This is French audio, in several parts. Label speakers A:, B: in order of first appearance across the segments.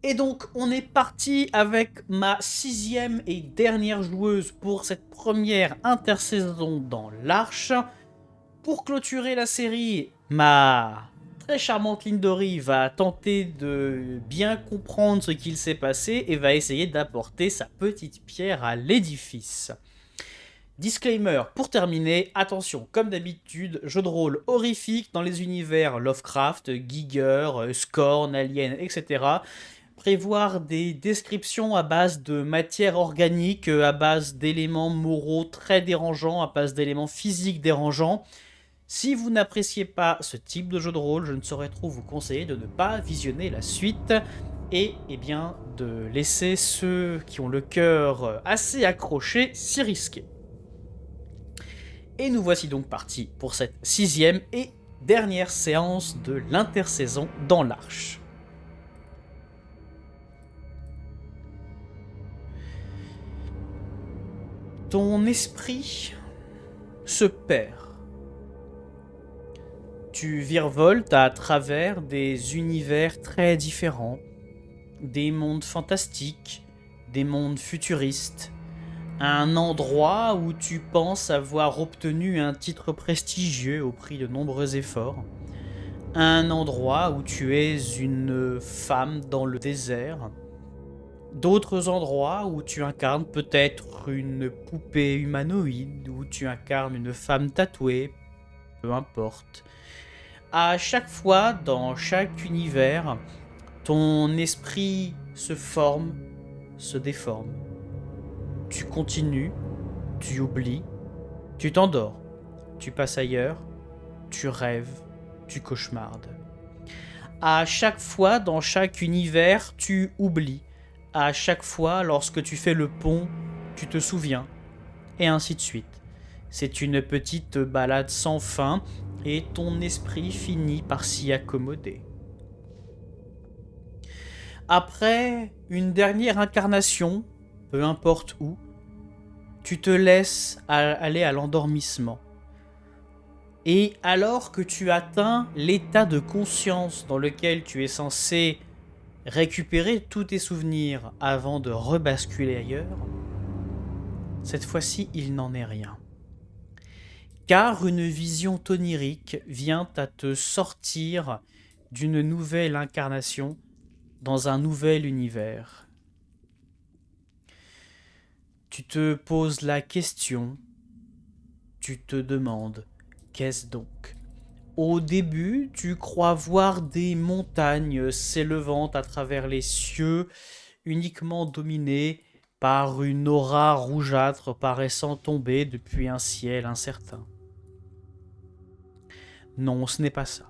A: Et donc, on est parti avec ma 6e et dernière joueuse pour cette première intersaison dans l'Arche. Pour clôturer la série, ma très charmante Lindori va tenter de bien comprendre ce qu'il s'est passé et va essayer d'apporter sa petite pierre à l'édifice. Disclaimer, pour terminer, attention, comme d'habitude, jeu de rôle horrifique dans les univers Lovecraft, Giger, Scorn, Alien, etc. Prévoir des descriptions à base de matière organique, à base d'éléments moraux très dérangeants, à base d'éléments physiques dérangeants. Si vous n'appréciez pas ce type de jeu de rôle, je ne saurais trop vous conseiller de ne pas visionner la suite et bien de laisser ceux qui ont le cœur assez accroché s'y risquer. Et nous voici donc partis pour cette 6e et dernière séance de l'intersaison dans l'Arche. Ton esprit se perd. Tu virevoltes à travers des univers très différents, des mondes fantastiques, des mondes futuristes, un endroit où tu penses avoir obtenu un titre prestigieux au prix de nombreux efforts, un endroit où tu es une femme dans le désert, d'autres endroits où tu incarnes peut-être une poupée humanoïde, où tu incarnes une femme tatouée, peu importe. À chaque fois, dans chaque univers, ton esprit se forme, se déforme. Tu continues, tu oublies, tu t'endors, tu passes ailleurs, tu rêves, tu cauchemardes. À chaque fois, dans chaque univers, tu oublies. À chaque fois, lorsque tu fais le pont, tu te souviens, et ainsi de suite. C'est une petite balade sans fin, et ton esprit finit par s'y accommoder. Après une dernière incarnation, peu importe où, tu te laisses aller à l'endormissement. Et alors que tu atteins l'état de conscience dans lequel tu es censé récupérer tous tes souvenirs avant de rebasculer ailleurs, cette fois-ci, il n'en est rien. Car une vision onirique vient à te sortir d'une nouvelle incarnation dans un nouvel univers. Tu te poses la question, tu te demandes, qu'est-ce donc ? Au début, tu crois voir des montagnes s'élevant à travers les cieux, uniquement dominées par une aura rougeâtre paraissant tomber depuis un ciel incertain. Non, ce n'est pas ça.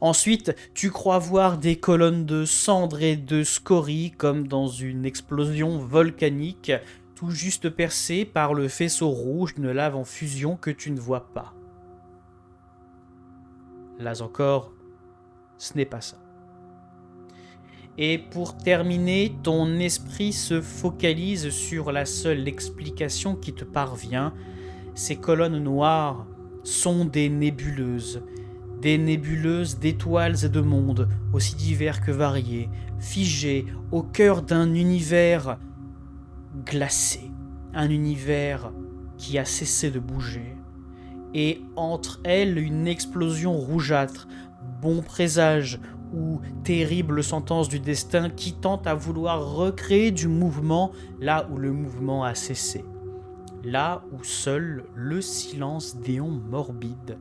A: Ensuite, tu crois voir des colonnes de cendres et de scories comme dans une explosion volcanique, tout juste percée par le faisceau rouge d'une lave en fusion que tu ne vois pas. Là encore, ce n'est pas ça. Et pour terminer, ton esprit se focalise sur la seule explication qui te parvient. Ces colonnes noires sont des nébuleuses d'étoiles et de mondes, aussi divers que variés, figés au cœur d'un univers glacé, un univers qui a cessé de bouger, et entre elles une explosion rougeâtre, bon présage ou terrible sentence du destin qui tente à vouloir recréer du mouvement là où le mouvement a cessé, là où seul le silence d'éons morbides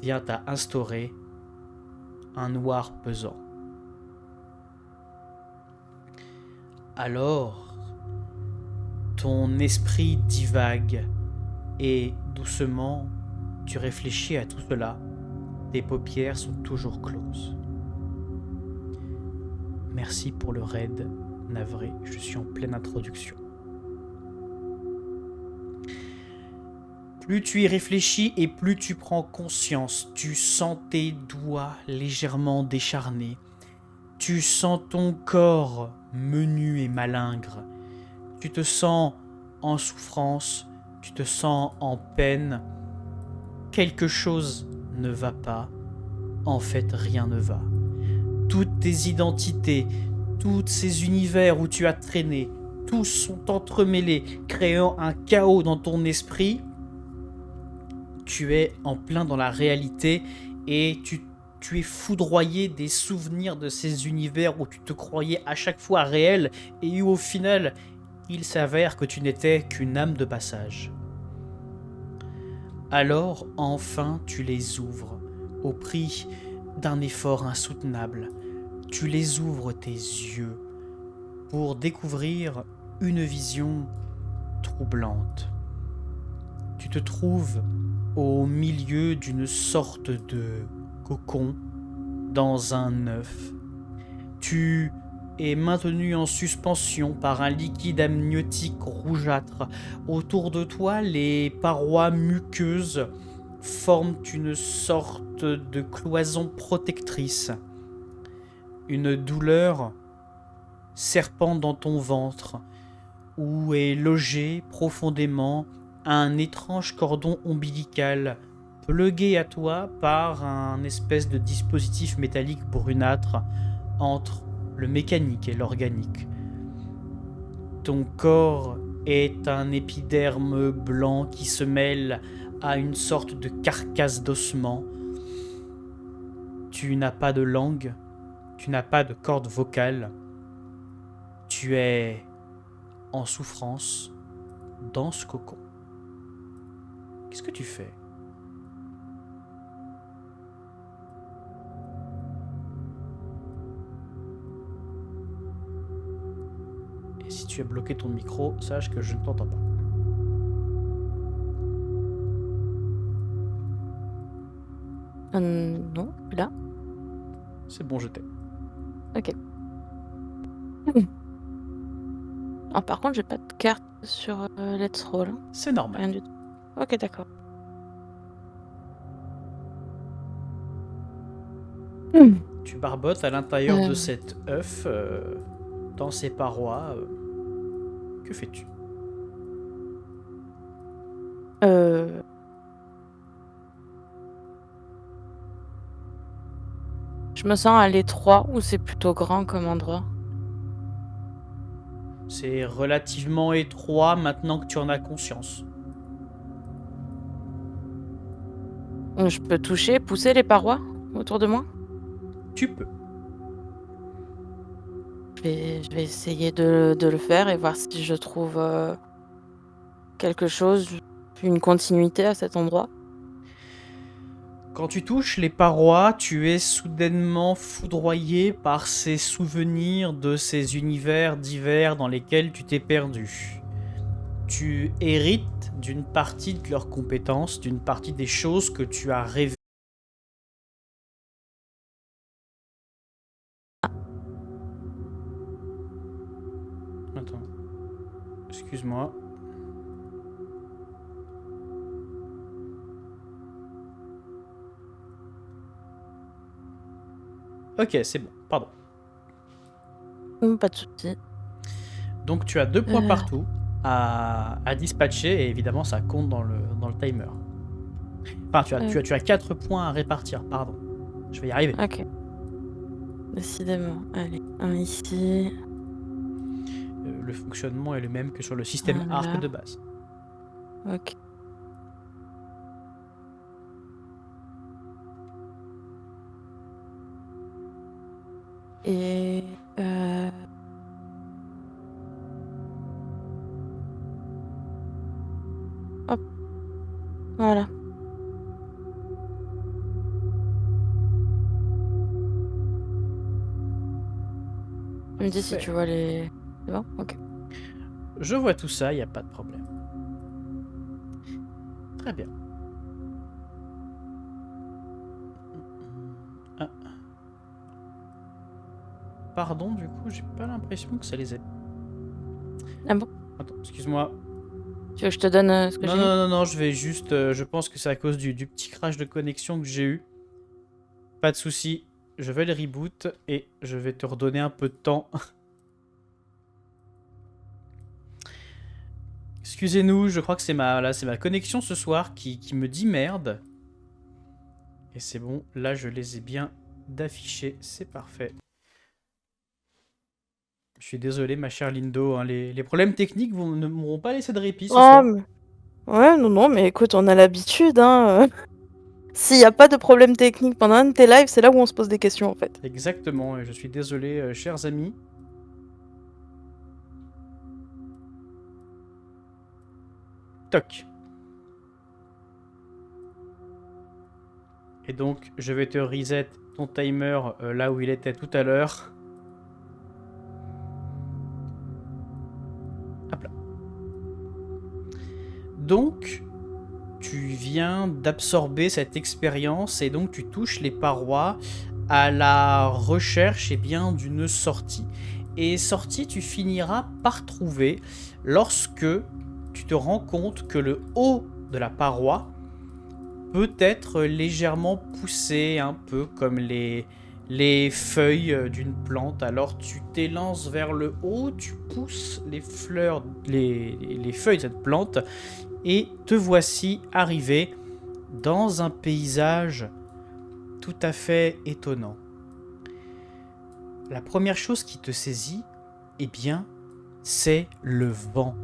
A: vient à instaurer un noir pesant. Alors, ton esprit divague et doucement, tu réfléchis à tout cela. Tes paupières sont toujours closes. Merci pour le raid, navré, je suis en pleine introduction. Plus tu y réfléchis et plus tu prends conscience, tu sens tes doigts légèrement décharnés, tu sens ton corps menu et malingre, tu te sens en souffrance, tu te sens en peine, quelque chose ne va pas, en fait rien ne va. toutes tes identités, tous ces univers où tu as traîné, tous sont entremêlés, créant un chaos dans ton esprit. Tu es en plein dans la réalité et tu es foudroyé des souvenirs de ces univers où tu te croyais à chaque fois réel et où au final, il s'avère que tu n'étais qu'une âme de passage. Alors, enfin, tu les ouvres, au prix d'un effort insoutenable. Tu les ouvres tes yeux pour découvrir une vision troublante. Tu te trouves au milieu d'une sorte de cocon dans un œuf. Tu es maintenu en suspension par un liquide amniotique rougeâtre. Autour de toi, les parois muqueuses forment une sorte de cloison protectrice. Une douleur serpente dans ton ventre, où est logé profondément un étrange cordon ombilical, plugué à toi par un espèce de dispositif métallique brunâtre entre le mécanique et l'organique. Ton corps est un épiderme blanc qui se mêle à une sorte de carcasse d'ossement. Tu n'as pas de langue, tu n'as pas de corde vocale. Tu es en souffrance dans ce cocon. Qu'est-ce que tu fais? Et si tu as bloqué ton micro, sache que je ne t'entends pas.
B: Non, là.
A: C'est bon, je t'ai.
B: Ok. Ah, par contre, j'ai pas de carte sur Let's Roll. Hein.
A: C'est normal.
B: Rien du tout. Ok, d'accord.
A: Tu barbotes à l'intérieur de cet œuf, dans ses parois. Que fais-tu?
B: Je me sens à l'étroit ou c'est plutôt grand comme endroit?
A: C'est relativement étroit maintenant que tu en as conscience.
B: Je peux toucher, pousser les parois autour de moi?
A: Tu peux.
B: Je vais essayer de le faire et voir si je trouve quelque chose, une continuité à cet endroit.
A: Quand tu touches les parois, tu es soudainement foudroyé par ces souvenirs de ces univers divers dans lesquels tu t'es perdu. Tu hérites d'une partie de leurs compétences, d'une partie des choses que tu as rêvé. Attends. Excuse-moi. Ok, c'est bon, pardon.
B: Pas de soucis.
A: Donc tu as 2 points partout à dispatcher et évidemment ça compte dans le timer. Enfin, tu as 4 points à répartir, pardon. Je vais y arriver.
B: Ok. Décidément. Allez, un ici.
A: Le fonctionnement est le même que sur le système
B: Voilà.
A: ARC de base.
B: Ok. Et hop. Voilà. Tu me dis si tu vois les... C'est bon? Ok.
A: Je vois tout ça, il n'y a pas de problème. Très bien. Ah. Pardon, du coup, j'ai pas l'impression que ça les aide.
B: Ah bon?
A: Attends, excuse-moi.
B: Tu veux que je te donne ce que j'ai?
A: Non, je vais juste... je pense que c'est à cause du petit crash de connexion que j'ai eu. Pas de souci, je vais le reboot et je vais te redonner un peu de temps. Excusez-nous, je crois que c'est ma connexion ce soir qui me dit merde. Et c'est bon, là je les ai bien d'afficher. C'est parfait. Je suis désolé, ma chère Lindo, hein, les problèmes techniques ne m'auront pas laissé de répit ce soir.
B: Ouais, non, mais écoute, on a l'habitude, hein. S'il n'y a pas de problème technique pendant un de tes lives, c'est là où on se pose des questions, en fait.
A: Exactement, et je suis désolé, chers amis. Toc. Et donc, je vais te reset ton timer là où il était tout à l'heure. Hop là. Donc, tu viens d'absorber cette expérience et donc tu touches les parois à la recherche d'une sortie. Et sortie, tu finiras par trouver lorsque tu te rends compte que le haut de la paroi peut être légèrement poussé, un peu comme les feuilles d'une plante. Alors tu t'élances vers le haut, tu pousses les fleurs, les feuilles de cette plante, et te voici arrivé dans un paysage tout à fait étonnant. La première chose qui te saisit, eh bien, c'est le vent.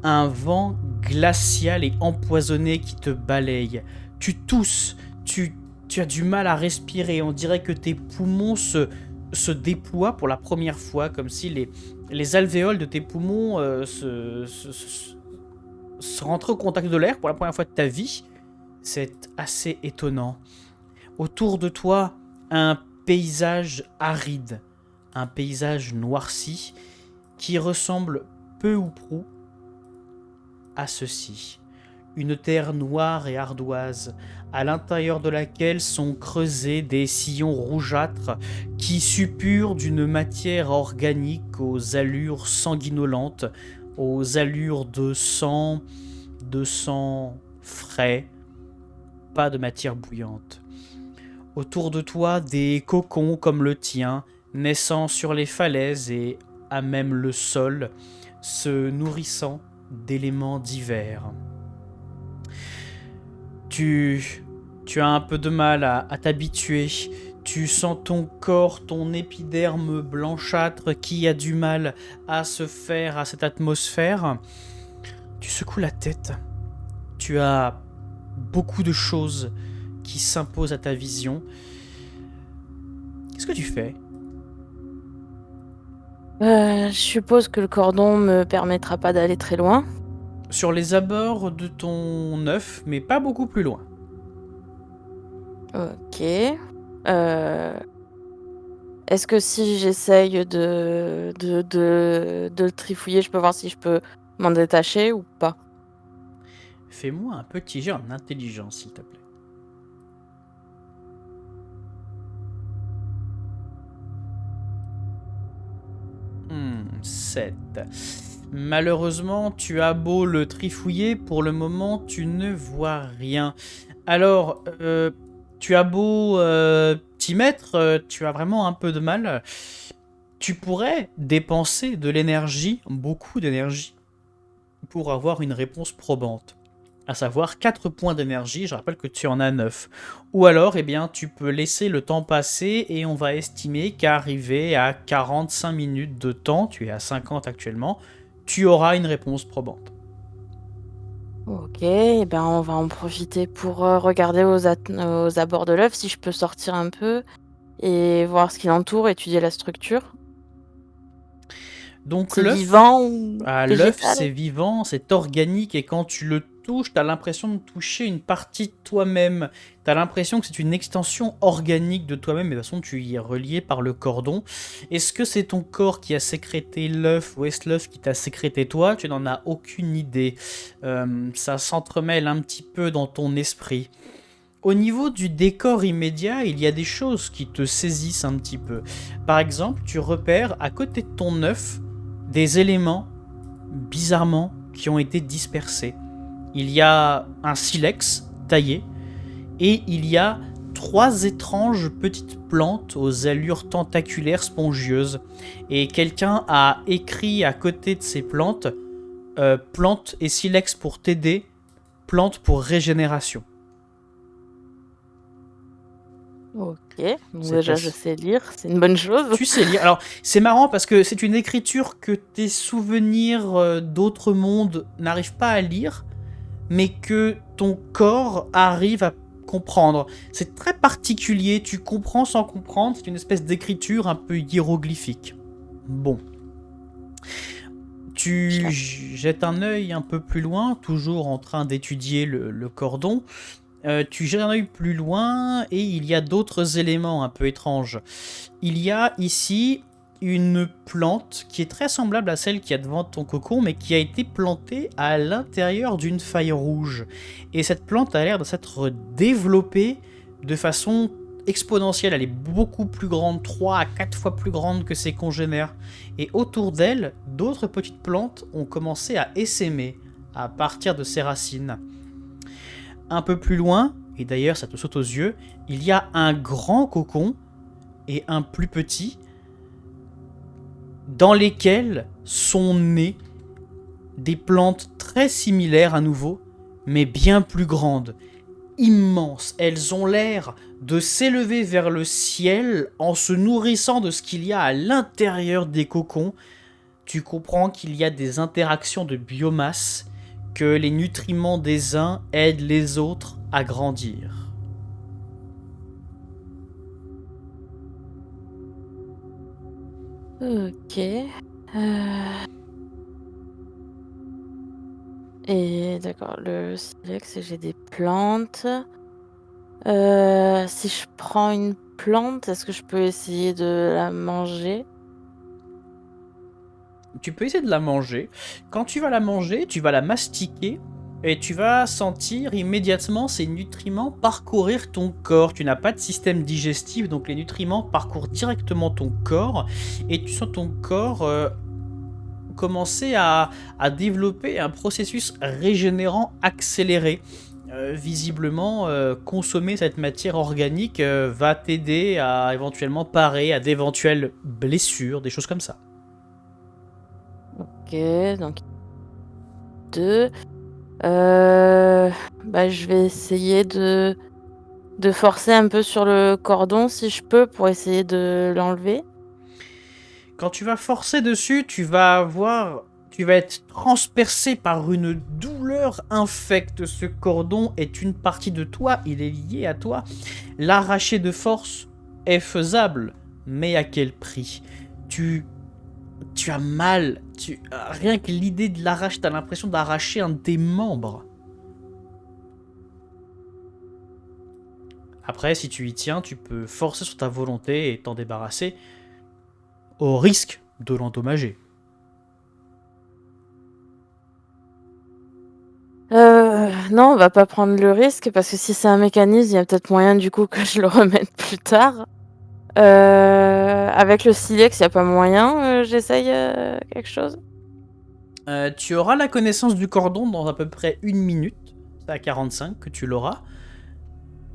A: Un vent glacial et empoisonné qui te balaye. Tu tousses, tu as du mal à respirer. On dirait que tes poumons se déploient pour la première fois, comme si les alvéoles de tes poumons se rentraient au contact de l'air pour la première fois de ta vie. C'est assez étonnant. Autour de toi, un paysage aride, un paysage noirci qui ressemble peu ou prou à ceci. Une terre noire et ardoise, à l'intérieur de laquelle sont creusés des sillons rougeâtres qui suppurent d'une matière organique aux allures sanguinolentes, aux allures de sang frais, pas de matière bouillante. Autour de toi, des cocons comme le tien, naissant sur les falaises et à même le sol, se nourrissant d'éléments divers. Tu as un peu de mal à t'habituer. Tu sens ton corps, ton épiderme blanchâtre qui a du mal à se faire à cette atmosphère. Tu secoues la tête. Tu as beaucoup de choses qui s'imposent à ta vision. Qu'est-ce que tu fais ?
B: Je suppose que le cordon me permettra pas d'aller très loin.
A: Sur les abords de ton œuf, mais pas beaucoup plus loin.
B: Ok. Est-ce que si j'essaye de le trifouiller, je peux voir si je peux m'en détacher ou pas?
A: Fais-moi un petit jet en intelligence, s'il te plaît. 7. Malheureusement, tu as beau le trifouiller, pour le moment, tu ne vois rien. Alors, tu as beau t'y mettre, tu as vraiment un peu de mal. Tu pourrais dépenser de l'énergie, beaucoup d'énergie, pour avoir une réponse probante. À savoir 4 points d'énergie, je rappelle que tu en as 9. Ou alors, eh bien, tu peux laisser le temps passer et on va estimer qu'arrivé à 45 minutes de temps, tu es à 50 actuellement, tu auras une réponse probante.
B: Ok, ben on va en profiter pour regarder aux abords de l'œuf si je peux sortir un peu et voir ce qui l'entoure, étudier la structure.
A: Donc
B: C'est
A: l'œuf,
B: vivant ou
A: l'œuf
B: végétal?
A: c'est vivant, c'est organique et quand tu le touches, tu as l'impression de toucher une partie de toi-même. Tu as l'impression que c'est une extension organique de toi-même, mais de toute façon tu y es relié par le cordon. Est-ce que c'est ton corps qui a sécrété l'œuf ou est-ce l'œuf qui t'a sécrété toi ? Tu n'en as aucune idée. Ça s'entremêle un petit peu dans ton esprit. Au niveau du décor immédiat, il y a des choses qui te saisissent un petit peu. Par exemple, tu repères à côté de ton œuf des éléments, bizarrement, qui ont été dispersés. Il y a un silex taillé et il y a 3 étranges petites plantes aux allures tentaculaires spongieuses. Et quelqu'un a écrit à côté de ces plantes plante et silex pour t'aider, plante pour régénération.
B: OK, donc
A: C'est
B: déjà je
A: assez
B: sais lire, c'est une bonne chose.
A: Tu sais lire. Alors, c'est marrant parce que c'est une écriture que tes souvenirs, d'autres mondes n'arrivent pas à lire, mais que ton corps arrive à comprendre. C'est très particulier, tu comprends sans comprendre, c'est une espèce d'écriture un peu hiéroglyphique. Bon. Tu
B: OK.
A: jettes un œil un peu plus loin, toujours en train d'étudier le cordon. Tu jettes un œil plus loin et il y a d'autres éléments un peu étranges. Il y a ici une plante qui est très semblable à celle qu'il y a devant ton cocon, mais qui a été plantée à l'intérieur d'une faille rouge. Et cette plante a l'air de s'être développée de façon exponentielle. Elle est beaucoup plus grande, 3 à 4 fois plus grande que ses congénères. Et autour d'elle, d'autres petites plantes ont commencé à essaimer à partir de ses racines. Un peu plus loin, et d'ailleurs ça te saute aux yeux, il y a un grand cocon et un plus petit, dans lesquels sont nées des plantes très similaires à nouveau, mais bien plus grandes, immenses. Elles ont l'air de s'élever vers le ciel en se nourrissant de ce qu'il y a à l'intérieur des cocons. Tu comprends qu'il y a des interactions de biomasse, que les nutriments des uns aident les autres à grandir.
B: OK, heu et d'accord, le silex et j'ai des plantes. Si je prends une plante, est-ce que je peux essayer de la manger?
A: Tu peux essayer de la manger. Quand tu vas la manger, tu vas la mastiquer et tu vas sentir immédiatement ces nutriments parcourir ton corps. Tu n'as pas de système digestif, donc les nutriments parcourent directement ton corps et tu sens ton corps commencer à développer un processus régénérant accéléré. Visiblement, consommer cette matière organique va t'aider à éventuellement parer à d'éventuelles blessures, des choses comme ça.
B: OK, donc 2. Bah, je vais essayer de forcer un peu sur le cordon si je peux pour essayer de l'enlever.
A: Quand tu vas forcer dessus, tu vas être transpercé par une douleur infecte. Ce cordon est une partie de toi, il est lié à toi. L'arracher de force est faisable, mais à quel prix? Tu, tu as mal. Rien que l'idée de l'arracher, t'as l'impression d'arracher un de tes membres. Après, si tu y tiens, tu peux forcer sur ta volonté et t'en débarrasser, au risque de l'endommager.
B: Non, on va pas prendre le risque parce que si c'est un mécanisme, il y a peut-être moyen du coup que je le remette plus tard. Avec le silex, il y a pas moyen, j'essaye, quelque chose?
A: Tu auras la connaissance du cordon dans à peu près une minute. C'est à 45 que tu l'auras.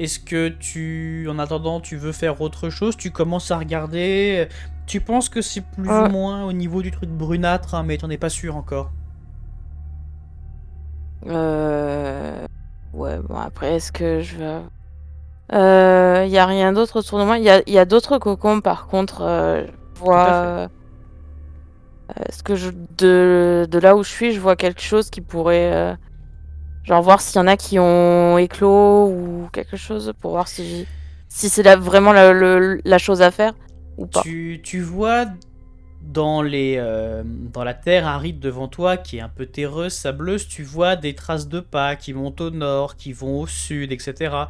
A: Est-ce que en attendant, tu veux faire autre chose? Tu commences à regarder. Tu penses que c'est plus ou
B: Heu,
A: moins au niveau du truc brunâtre, hein, mais t'en es pas sûr encore.
B: heu, ouais, bon après est-ce que je vais il y a rien d'autre autour de moi? Il y a d'autres cocons par contre, je
A: Tout à fait.
B: vois, est-ce que de là où je suis, je vois quelque chose qui pourrait, genre voir s'il y en a qui ont éclos ou quelque chose pour voir si c'est là vraiment la chose à faire ou pas?
A: Tu vois dans la terre aride devant toi, qui est un peu terreuse, sableuse, tu vois des traces de pas qui montent au nord, qui vont au sud, etc.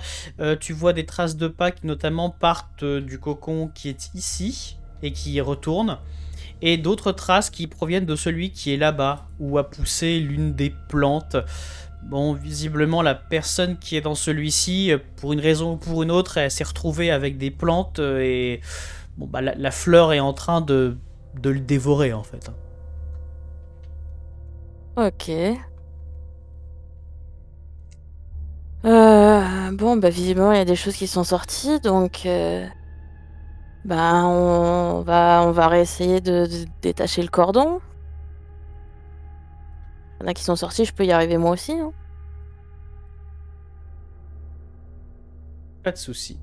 A: Tu vois des traces de pas qui notamment partent du cocon qui est ici et qui y retournent, et d'autres traces qui proviennent de celui qui est là-bas, où a poussé l'une des plantes. Bon, visiblement, la personne qui est dans celui-ci, pour une raison ou pour une autre, elle s'est retrouvée avec des plantes et bon, bah, la fleur est en train de le dévorer en fait.
B: OK. Bon, bah, visiblement, il y a des choses qui sont sorties donc bah, on va réessayer de détacher le cordon. Il y en a qui sont sortis, je peux y arriver moi aussi, hein?
A: Pas de souci.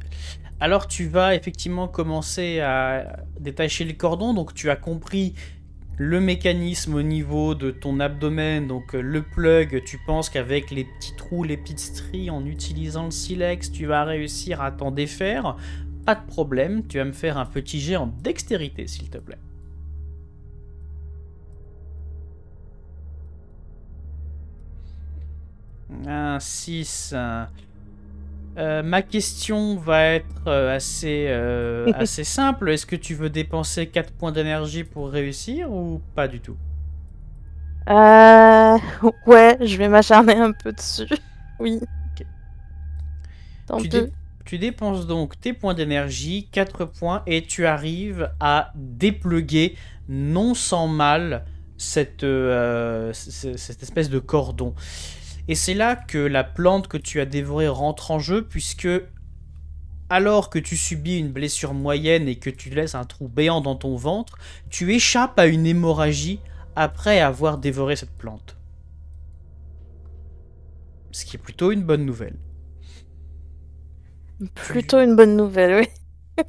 A: Alors tu vas effectivement commencer à détacher le cordon, donc tu as compris le mécanisme au niveau de ton abdomen, donc le plug, tu penses qu'avec les petits trous, les petites stries, en utilisant le silex, tu vas réussir à t'en défaire. Pas de problème, tu vas me faire un petit jet en dextérité, s'il te plaît. Un 6. Ma question va être assez simple. Est-ce que tu veux dépenser 4 points d'énergie pour réussir ou pas du tout?
B: Ouais, je vais m'acharner un peu dessus. Oui.
A: Ok.
B: Tant
A: Tu,
B: pis.
A: dé- tu dépenses donc tes points d'énergie, 4 points, et tu arrives à dépluguer non sans mal cette espèce de cordon. Et c'est là que la plante que tu as dévorée rentre en jeu, puisque alors que tu subis une blessure moyenne et que tu laisses un trou béant dans ton ventre, tu échappes à une hémorragie après avoir dévoré cette plante. Ce qui est plutôt une bonne nouvelle.
B: Plutôt une bonne nouvelle, oui.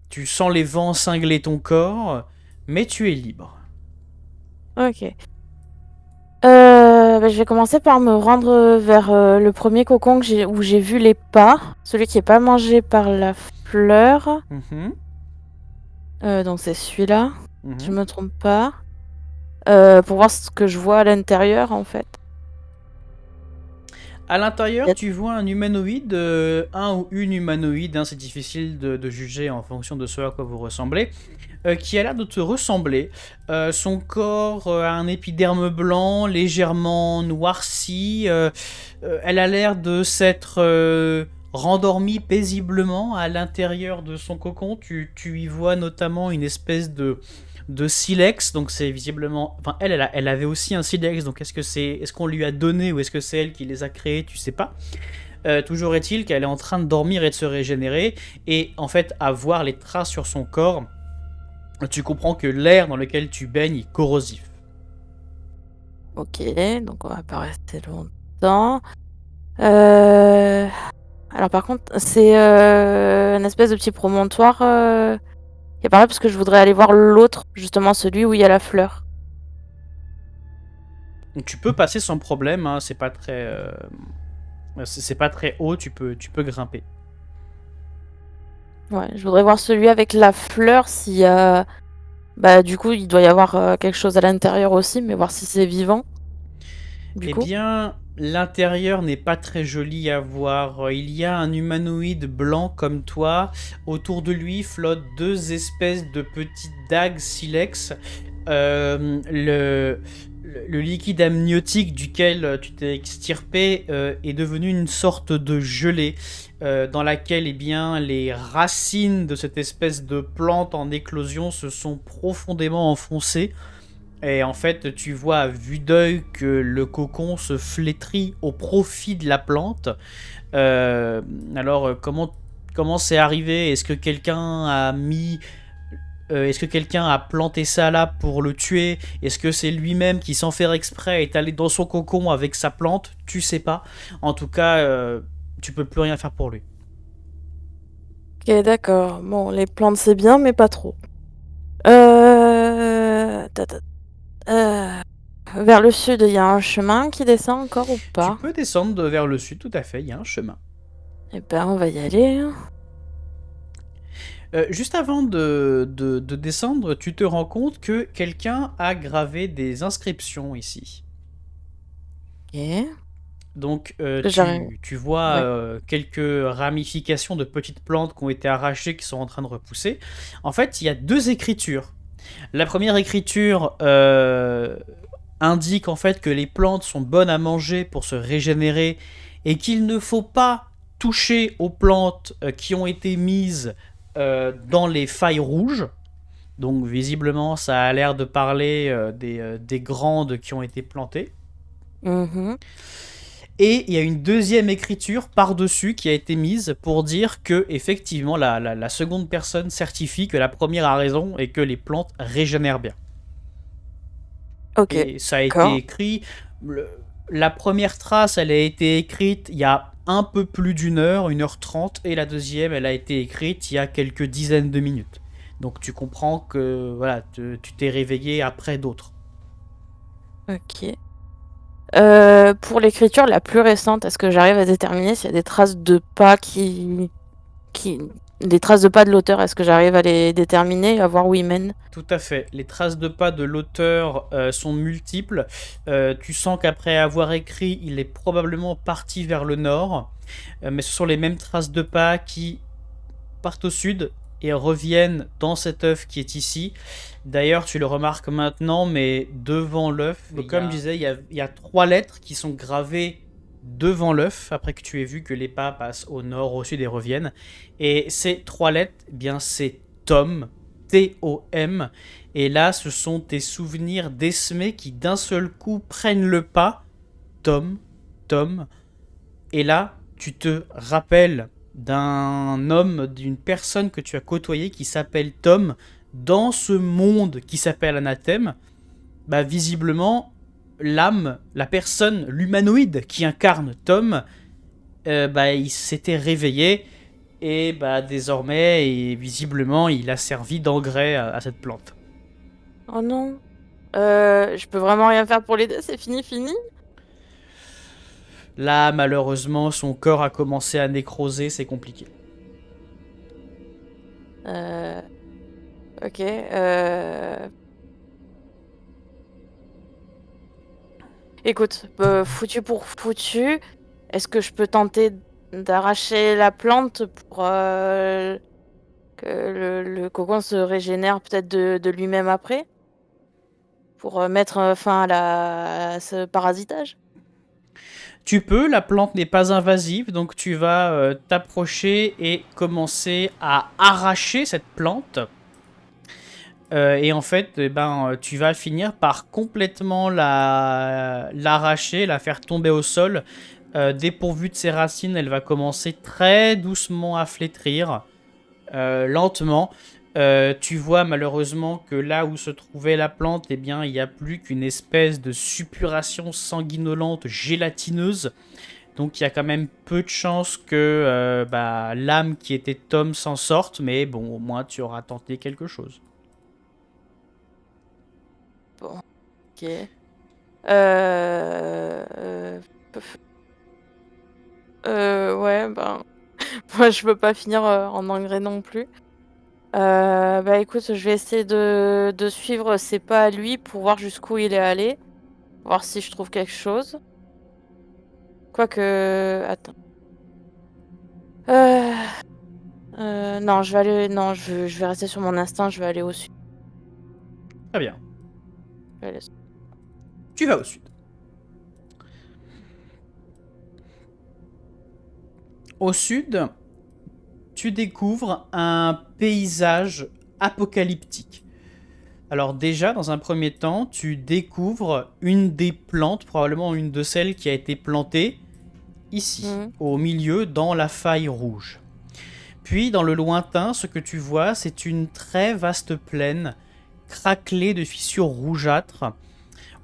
A: Tu sens les vents cingler ton corps, mais tu es libre.
B: Ok. Je vais commencer par me rendre vers le premier cocon où j'ai vu les pas, celui qui est pas mangé par la fleur.
A: Mhm,
B: Donc c'est celui-là, si je
A: mhm.
B: me trompe pas. Pour voir ce que je vois à l'intérieur en fait.
A: À l'intérieur,
B: Yep.
A: tu vois un humanoïde, un ou une humanoïde, hein, c'est difficile de juger en fonction de ce à quoi vous ressemblez, qui a l'air de te ressembler. Son corps a un épiderme blanc, légèrement noirci. Elle a l'air de s'être rendormie paisiblement à l'intérieur de son cocon. Tu y vois notamment une espèce de silex, donc c'est visiblement... Enfin, elle avait aussi un silex, donc est-ce qu'on lui a donné ou est-ce que c'est elle qui les a créés, tu sais pas. Toujours est-il qu'elle est en train de dormir et de se régénérer, et en fait, à voir les traces sur son corps, tu comprends que l'air dans lequel tu baignes est corrosif.
B: Ok, donc on va pas rester longtemps. Alors par contre, c'est une espèce de petit promontoire qui apparaît parce que je voudrais aller voir l'autre, justement celui où il y a la fleur.
A: Donc tu peux passer sans problème, hein, c'est pas très haut, tu peux grimper.
B: Ouais, je voudrais voir celui avec la fleur s'il y a... Bah du coup, il doit y avoir quelque chose à l'intérieur aussi, mais voir si c'est vivant, du
A: Eh
B: coup.
A: bien, l'intérieur n'est pas très joli à voir. Il y a un humanoïde blanc comme toi. Autour de lui flottent deux espèces de petites dagues silex. Le liquide amniotique duquel tu t'es extirpé est devenu une sorte de gelée dans laquelle eh bien, les racines de cette espèce de plante en éclosion se sont profondément enfoncées. Et en fait, tu vois à vue d'œil que le cocon se flétrit au profit de la plante. Alors, comment c'est arrivé? Est-ce que quelqu'un a mis... est-ce que quelqu'un a planté ça là pour le tuer? Est-ce que c'est lui-même qui, sans faire exprès, est allé dans son cocon avec sa plante? Tu sais pas. En tout cas, tu peux plus rien faire pour lui.
B: Ok, d'accord. Bon, les plantes c'est bien, mais pas trop. Vers le sud, il y a un chemin qui descend encore ou
A: Tu
B: pas?
A: peux descendre vers le sud, tout à fait, il y a un chemin.
B: Eh ben, on va y aller, hein.
A: Juste avant de descendre, tu te rends compte que quelqu'un a gravé des inscriptions ici.
B: Ok.
A: Donc
B: Que j'arrive.
A: tu vois
B: Ouais.
A: quelques ramifications de petites plantes qui ont été arrachées, qui sont en train de repousser. En fait, il y a deux écritures. La première écriture indique en fait que les plantes sont bonnes à manger pour se régénérer et qu'il ne faut pas toucher aux plantes qui ont été mises dans les failles rouges. Donc visiblement, ça a l'air de parler des grandes qui ont été plantées.
B: Mhm.
A: Et il y a une deuxième écriture par-dessus qui a été mise pour dire que, effectivement, la seconde personne certifie que la première a raison et que les plantes régénèrent bien.
B: Ok.
A: Et ça a été
B: D'accord.
A: écrit. La première trace, elle a été écrite il y a un peu plus d'une heure, 1h30, et la deuxième, elle a été écrite il y a quelques dizaines de minutes. Donc tu comprends que voilà, tu t'es réveillé après d'autres.
B: Ok. Pour l'écriture la plus récente, est-ce que j'arrive à déterminer s'il y a des traces de pas des traces de pas de l'auteur, est-ce que j'arrive à les déterminer et à voir où ils mènent?
A: Tout à fait. Les traces de pas de l'auteur sont multiples. Tu sens qu'après avoir écrit, il est probablement parti vers le nord. Mais ce sont les mêmes traces de pas qui partent au sud et reviennent dans cet œuf qui est ici. D'ailleurs, tu le remarques maintenant, mais devant l'œuf, comme je disais, il y a 3 lettres qui sont gravées devant l'œuf, après que tu aies vu que les pas passent au nord, au sud et reviennent. Et ces 3 lettres, eh bien, c'est Tom, T-O-M. Et là, ce sont tes souvenirs d'Esmé qui d'un seul coup prennent le pas. Tom, Tom. Et là, tu te rappelles d'un homme, d'une personne que tu as côtoyée qui s'appelle Tom dans ce monde qui s'appelle Anathème. Bah, visiblement, l'âme, la personne, l'humanoïde qui incarne Tom, bah, il s'était réveillé et bah, désormais, et visiblement, il a servi d'engrais à cette plante.
B: Oh non. Je peux vraiment rien faire pour l'aider, c'est fini?
A: Là, malheureusement, son corps a commencé à nécroser, c'est compliqué.
B: Euh... Ok. Écoute, foutu pour foutu, est-ce que je peux tenter d'arracher la plante pour que le cocon se régénère peut-être de lui-même après? Pour mettre fin à ce parasitage?
A: Tu peux, la plante n'est pas invasive, donc tu vas t'approcher et commencer à arracher cette plante. Et en fait, eh ben, tu vas finir par complètement l'arracher, la faire tomber au sol. Dépourvue de ses racines, elle va commencer très doucement à flétrir, lentement. Tu vois malheureusement que là où se trouvait la plante, eh bien, il n'y a plus qu'une espèce de suppuration sanguinolente gélatineuse. Donc il y a quand même peu de chances que bah, l'âme qui était Tom s'en sorte, mais bon, au moins tu auras tenté quelque chose.
B: Bon, ok. Euh... Ouais, ben... Moi, je peux pas finir en engrais non plus. Bah écoute, je vais essayer de suivre ses pas à lui pour voir jusqu'où il est allé. Voir si je trouve quelque chose. Quoique... Attends. Euh... Non, je vais aller... Non, je vais rester sur mon instinct, je vais aller au sud.
A: Très bien.
B: Je vais aller-
A: Tu vas au sud. Au sud, tu découvres un paysage apocalyptique. Alors déjà, dans un premier temps, tu découvres une des plantes, probablement une de celles qui a été plantée ici,
B: Mhm.
A: au milieu, dans la faille rouge. Puis, dans le lointain, ce que tu vois, c'est une très vaste plaine, craquelée de fissures rougeâtres,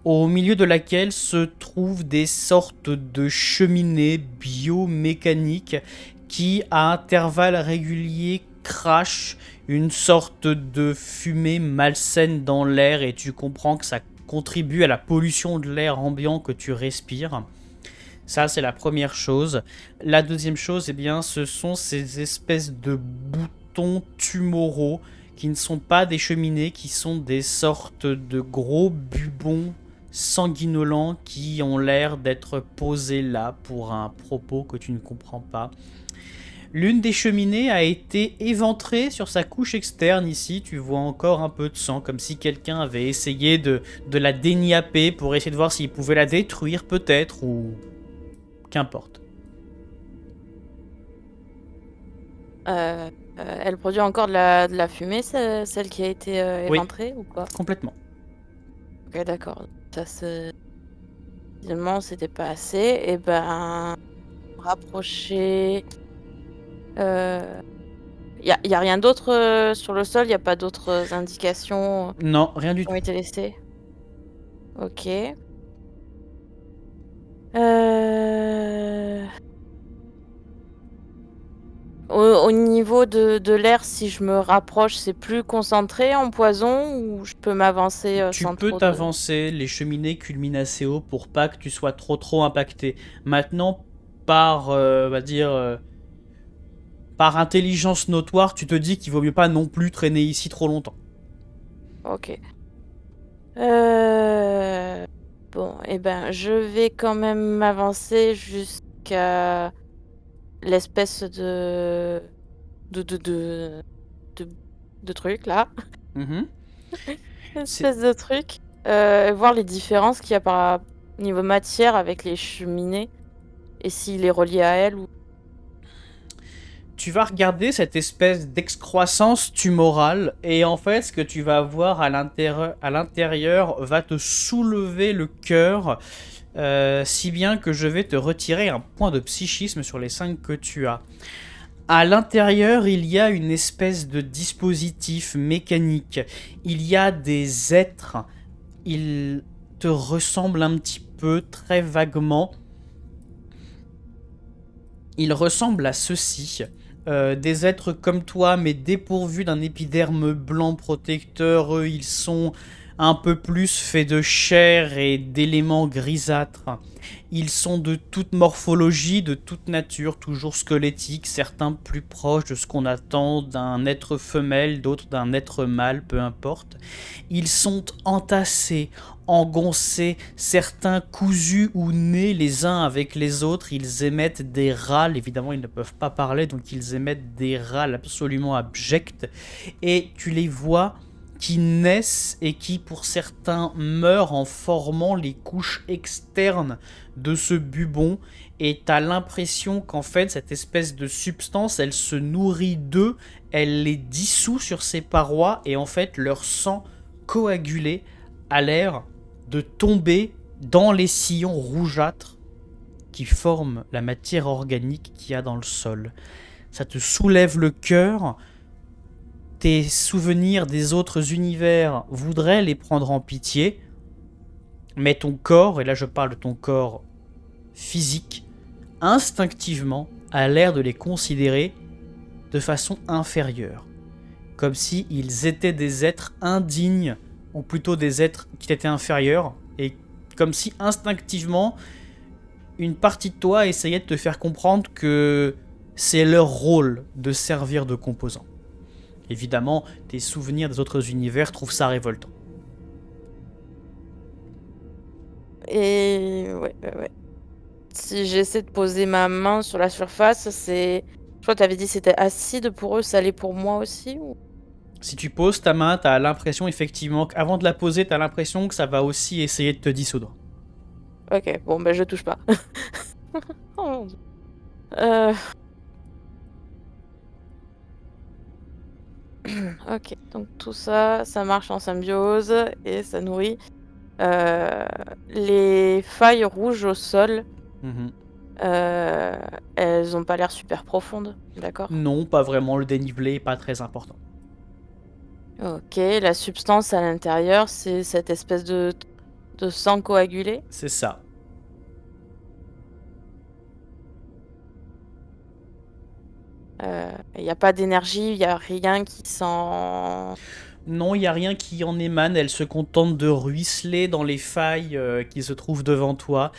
A: au milieu de laquelle se trouvent des sortes de cheminées biomécaniques qui, à intervalles réguliers, crachent une sorte de fumée malsaine dans l'air et tu comprends que ça contribue à la pollution de l'air ambiant que tu respires. Ça, c'est la première chose. La deuxième chose, eh bien, ce sont ces espèces de boutons tumoraux qui ne sont pas des cheminées, qui sont des sortes de gros bubons sanguinolents qui ont l'air d'être posés là pour un propos que tu ne comprends pas. L'une des cheminées a été éventrée sur sa couche externe ici, tu vois encore un peu de sang, comme si quelqu'un avait essayé de la déniapper pour essayer de voir s'il pouvait la détruire peut-être, ou qu'importe.
B: Elle produit encore de la fumée, celle qui a été
A: Oui,
B: éventrée ou pas?
A: complètement.
B: Ok, d'accord. Ça, c'est... Finalement, c'était pas assez. Et ben, rapprocher... Y a rien d'autre sur le sol? Y a pas d'autres indications
A: Non, rien du
B: qui ont
A: tout.
B: été laissées? Ok. Euh... au niveau de l'air, si je me rapproche, c'est plus concentré en poison ou je peux m'avancer
A: Tu
B: sans
A: peux
B: trop de...
A: t'avancer, les cheminées culminent assez haut pour pas que tu sois trop impacté. Maintenant, par, on va dire, par intelligence notoire, tu te dis qu'il vaut mieux pas non plus traîner ici trop longtemps.
B: Ok. Euh... Bon, eh ben, je vais quand même m'avancer jusqu'à l'espèce de, de, de truc là.
A: Mhm. C'est-
B: Espèce de truc. Voir les différences qu'il y a par niveau matière avec les cheminées et s'il est relié à elle ou...
A: Tu vas regarder cette espèce d'excroissance tumorale et en fait ce que tu vas voir à l'intérieur va te soulever le cœur, si bien que je vais te retirer un point de psychisme sur les 5 que tu as. À l'intérieur, il y a une espèce de dispositif mécanique. Il y a des êtres. Ils te ressemblent un petit peu, très vaguement. Ils ressemblent à ceux-ci. Des êtres comme toi, mais dépourvus d'un épiderme blanc protecteur. Eux, ils sont un peu plus faits de chair et d'éléments grisâtres. Ils sont de toute morphologie, de toute nature, toujours squelettiques, certains plus proches de ce qu'on attend d'un être femelle, d'autres d'un être mâle, peu importe. Ils sont entassés, engoncés, certains cousus ou nés les uns avec les autres. Ils émettent des râles, évidemment ils ne peuvent pas parler, donc ils émettent des râles absolument abjects. Et tu les vois qui naissent et qui pour certains meurent en formant les couches externes de ce bubon, et t'as l'impression qu'en fait cette espèce de substance elle se nourrit d'eux, elle les dissout sur ses parois et en fait leur sang coagulé a l'air de tomber dans les sillons rougeâtres qui forment la matière organique qu'il y a dans le sol. Ça te soulève le cœur. Tes souvenirs des autres univers voudraient les prendre en pitié, mais ton corps, et là je parle de ton corps physique, instinctivement a l'air de les considérer de façon inférieure, comme si ils étaient des êtres indignes, ou plutôt des êtres qui t'étaient inférieurs, et comme si instinctivement une partie de toi essayait de te faire comprendre que c'est leur rôle de servir de composant. Évidemment, tes souvenirs des autres univers trouvent ça révoltant.
B: Et ouais. Si j'essaie de poser ma main sur la surface, c'est... Je crois que tu avais dit que c'était acide pour eux, ça l'est pour moi aussi ou...
A: Si tu poses ta main, t'as l'impression effectivement qu'avant de la poser, t'as l'impression que ça va aussi essayer de te dissoudre.
B: Ok, bon, ben je touche pas. Oh mon Dieu. Euh, Ok, donc tout ça, ça marche en symbiose et ça nourrit. Euh, Les failles rouges au sol,
A: Mhm.
B: euh, elles ont pas l'air super profondes, d'accord?
A: Non, pas vraiment, le dénivelé est pas très important.
B: Ok, la substance à l'intérieur, c'est cette espèce de sang coagulé.
A: C'est ça.
B: Il n'y a pas d'énergie, il n'y a rien qui sent...
A: Non, il n'y a rien qui en émane, elle se contente de ruisseler dans les failles qui se trouvent devant toi,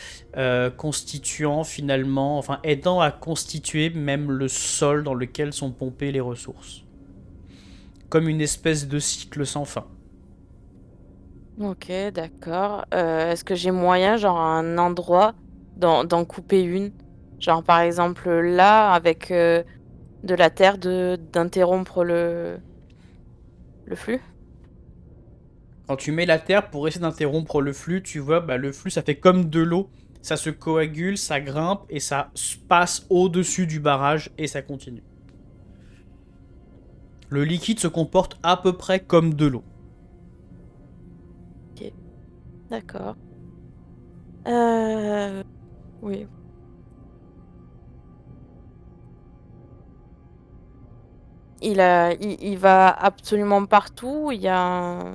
A: constituant finalement, enfin aidant à constituer même le sol dans lequel sont pompées les ressources. Comme une espèce de cycle sans fin.
B: Ok, d'accord. Est-ce que j'ai moyen, genre à un endroit, d'en couper une? Genre par exemple là, avec de la terre, d'interrompre le flux?
A: Quand tu mets la terre pour essayer d'interrompre le flux, tu vois, bah, le flux ça fait comme de l'eau. Ça se coagule, ça grimpe et ça passe au-dessus du barrage et ça continue. Le liquide se comporte à peu près comme de l'eau.
B: Ok, d'accord. Euh... Oui. Il va absolument partout, il y a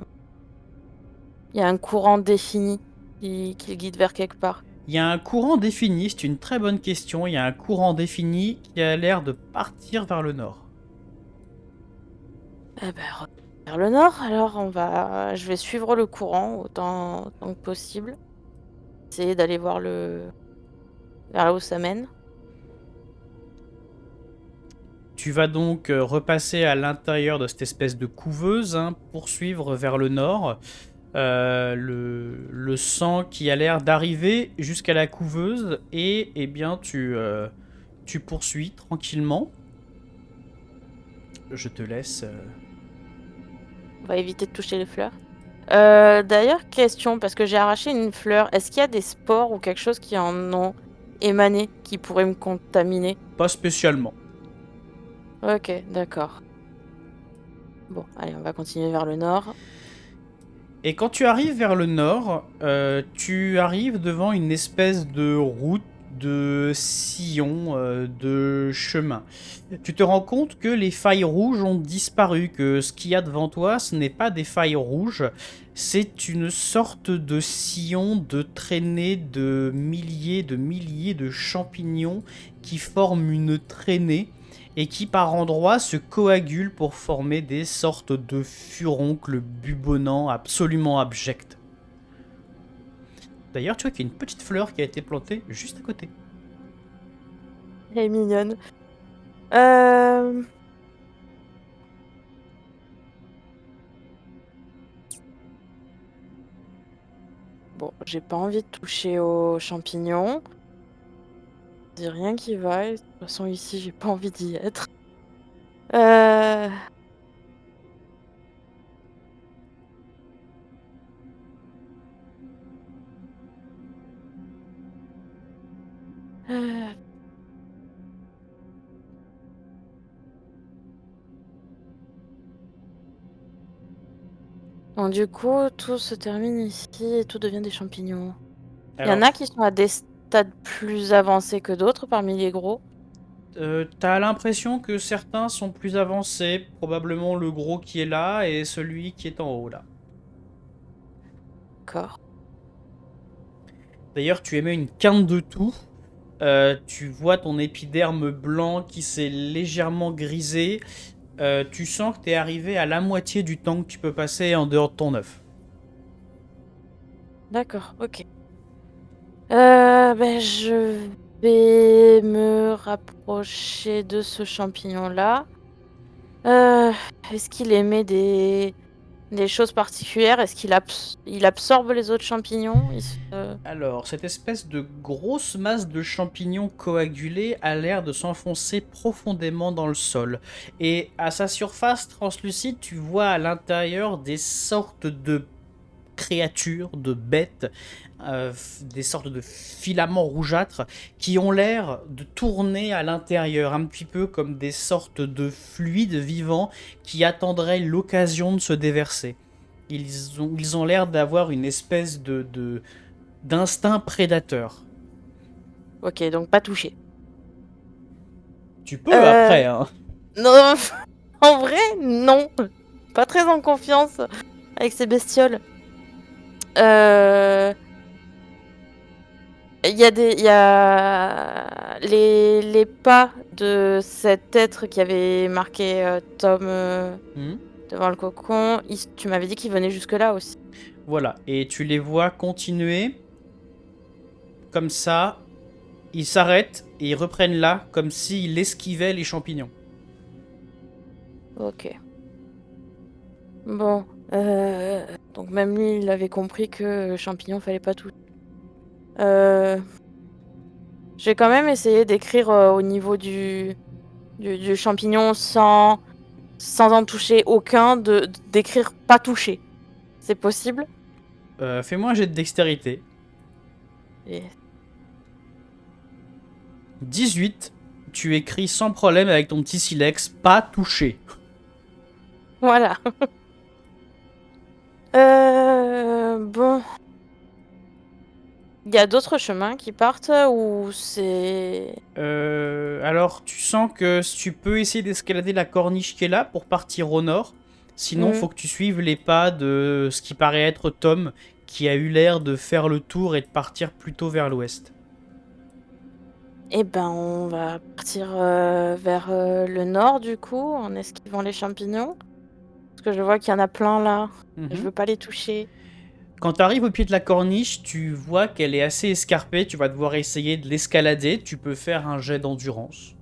B: un courant défini qui le guide vers quelque part.
A: Il y a un courant défini, c'est une très bonne question. Il y a un courant défini qui a l'air de partir vers le nord.
B: Vers le nord, alors je vais suivre le courant autant que possible. Essayer d'aller voir vers là où ça mène.
A: Tu vas donc repasser à l'intérieur de cette espèce de couveuse, hein, poursuivre vers le nord. Le sang qui a l'air d'arriver jusqu'à la couveuse et eh bien tu poursuis tranquillement. Je te laisse.
B: On va éviter de toucher les fleurs. D'ailleurs, question, parce que j'ai arraché une fleur. Est-ce qu'il y a des spores ou quelque chose qui en ont émané qui pourrait me contaminer?
A: Pas spécialement.
B: Ok, d'accord. Bon, allez, on va continuer vers le nord.
A: Et quand tu arrives vers le nord, tu arrives devant une espèce de route, de sillon, de chemin. Tu te rends compte que les failles rouges ont disparu, que ce qu'il y a devant toi, ce n'est pas des failles rouges, c'est une sorte de sillon de traînée de milliers de champignons qui forment une traînée et qui par endroits se coagulent pour former des sortes de furoncles bubonnants absolument abjects. D'ailleurs, tu vois qu'il y a une petite fleur qui a été plantée juste à côté.
B: Elle est mignonne. Euh... Bon, j'ai pas envie de toucher aux champignons. J'ai rien qui va. Et de toute façon, ici, j'ai pas envie d'y être. Euh... euh, Bon, du coup, tout se termine ici et tout devient des champignons. Il y en
A: Alors,
B: a qui sont à des stades plus avancés que d'autres parmi les gros.
A: t'as l'impression que certains sont plus avancés, probablement le gros qui est là et celui qui est en haut là.
B: D'accord.
A: D'ailleurs, tu émets une quinte de tout. Tu vois ton épiderme blanc qui s'est légèrement grisé. Tu sens que tu es arrivé à la moitié du temps que tu peux passer en dehors de ton œuf.
B: D'accord, ok. Je vais me rapprocher de ce champignon-là. Euh, Est-ce qu'il émet des choses particulières? Est-ce il absorbe les autres champignons?
A: Alors, cette espèce de grosse masse de champignons coagulés a l'air de s'enfoncer profondément dans le sol. Et à sa surface translucide, tu vois à l'intérieur des sortes de créatures, de bêtes, des sortes de filaments rougeâtres qui ont l'air de tourner à l'intérieur, un petit peu comme des sortes de fluides vivants qui attendraient l'occasion de se déverser. Ils ont l'air d'avoir une espèce d'instinct prédateur.
B: Ok, donc pas touché.
A: Tu peux
B: Euh,
A: après, hein.
B: non, en vrai, non. Pas très en confiance avec ces bestioles. Euh, il y a les pas de cet être qui avait marqué Tom devant le cocon. Tu m'avais dit qu'il venait jusque-là aussi.
A: Voilà, et tu les vois continuer comme ça. Ils s'arrêtent et ils reprennent là, comme s'ils esquivaient les champignons.
B: Ok. Bon. Donc même lui, il avait compris que champignon, fallait pas tout. Euh, je vais quand même essayer d'écrire au niveau du champignon sans en toucher aucun, d'écrire pas touché. C'est possible?
A: Fais-moi un jet de dextérité.
B: Et
A: 18, tu écris sans problème avec ton petit silex, pas touché.
B: voilà. Bon. Il y a d'autres chemins qui partent ou c'est...
A: Alors, tu sens que tu peux essayer d'escalader la corniche qui est là pour partir au nord. Sinon,
B: Hmm.
A: faut que tu suives les pas de ce qui paraît être Tom, qui a eu l'air de faire le tour et de partir plutôt vers l'ouest.
B: Eh ben, on va partir vers le nord du coup, en esquivant les champignons. que je vois qu'il y en a plein là. Je
A: Mhm.
B: veux pas les toucher.
A: Quand tu arrives au pied de la corniche, tu vois qu'elle est assez escarpée. Tu vas devoir essayer de l'escalader. Tu peux faire un jet d'endurance.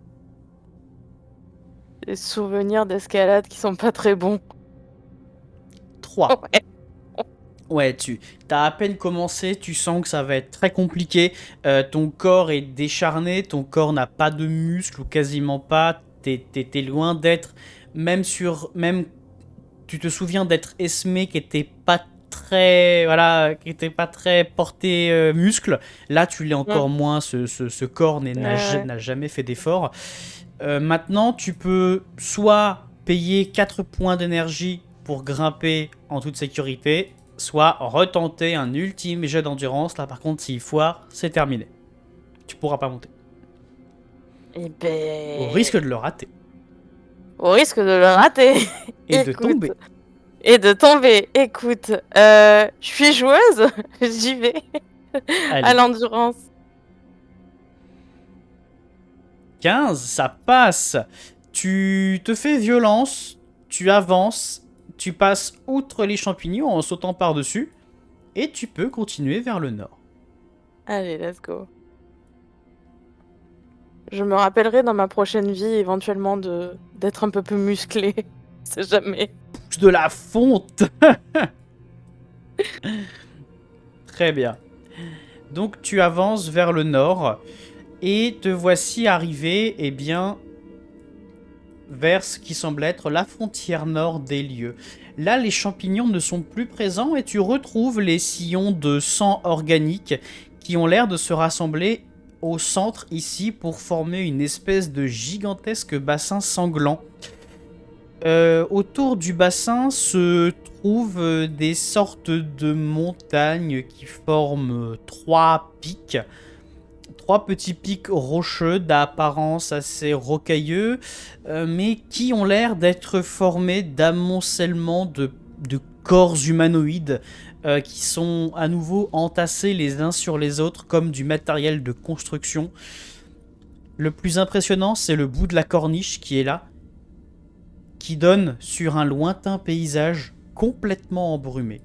B: Des souvenirs d'escalade qui sont pas très bons.
A: 3.
B: Ouais.
A: Ouais, tu as à peine commencé, tu sens que ça va être très compliqué. Ton corps est décharné, ton corps n'a pas de muscles ou quasiment pas. T'es loin d'être, même, tu te souviens d'être Esmé qui était pas très, voilà, qui était pas très porté muscle. Là, tu l'es
B: Mm.
A: encore moins. Ce corps
B: Ouais.
A: n'a jamais fait d'effort. Maintenant, tu peux soit payer 4 points d'énergie pour grimper en toute sécurité, soit retenter un ultime jet d'endurance. Là, par contre, s'il foire, c'est terminé. Tu pourras pas monter.
B: Et
A: Au
B: ben,
A: risque de le rater.
B: au risque de le rater.
A: Et de
B: Écoute.
A: tomber.
B: Et de tomber. Écoute, je suis joueuse. J'y vais. À
A: Allez.
B: l'endurance.
A: 15, ça passe. Tu te fais violence, tu avances, tu passes outre les champignons en sautant par-dessus, et tu peux continuer vers le nord.
B: Allez, let's go. Je me rappellerai dans ma prochaine vie éventuellement d'être un peu plus musclé. C'est jamais.
A: De la fonte. Très bien. Donc tu avances vers le nord et te voici arrivé, eh bien, vers ce qui semble être la frontière nord des lieux. Là, les champignons ne sont plus présents et tu retrouves les sillons de sang organique qui ont l'air de se rassembler au centre ici pour former une espèce de gigantesque bassin sanglant. Autour du bassin se trouvent des sortes de montagnes qui forment 3 pics. 3 petits pics rocheux d'apparence assez rocailleux, mais qui ont l'air d'être formés d'amoncellements de corps humanoïdes qui sont à nouveau entassés les uns sur les autres comme du matériel de construction. Le plus impressionnant, c'est le bout de la corniche qui est là, qui donne sur un lointain paysage complètement embrumé.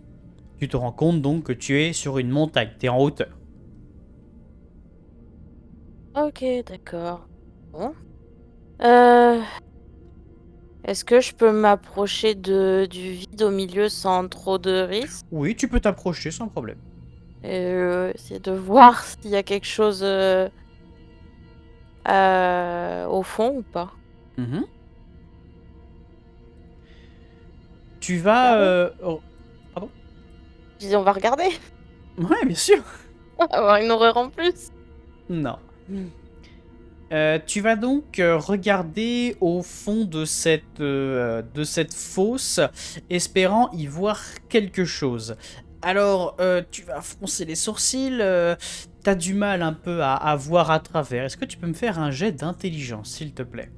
A: Tu te rends compte donc que tu es sur une montagne, tu es en hauteur.
B: Ok, d'accord. Bon. Euh, Est-ce que je peux m'approcher du vide au milieu sans trop de risques?
A: Oui, tu peux t'approcher sans problème.
B: Et essayer de voir s'il y a quelque chose au fond ou pas.
A: Mhm. Tu vas...
B: Regardez.
A: Pardon.
B: Je dis, on va regarder.
A: Ouais, bien sûr.
B: Avoir une horreur en plus.
A: Non. Tu vas donc regarder au fond de cette fosse, espérant y voir quelque chose. Alors, tu vas froncer les sourcils, t'as du mal un peu à voir à travers. Est-ce que tu peux me faire un jet d'intelligence, s'il te plaît?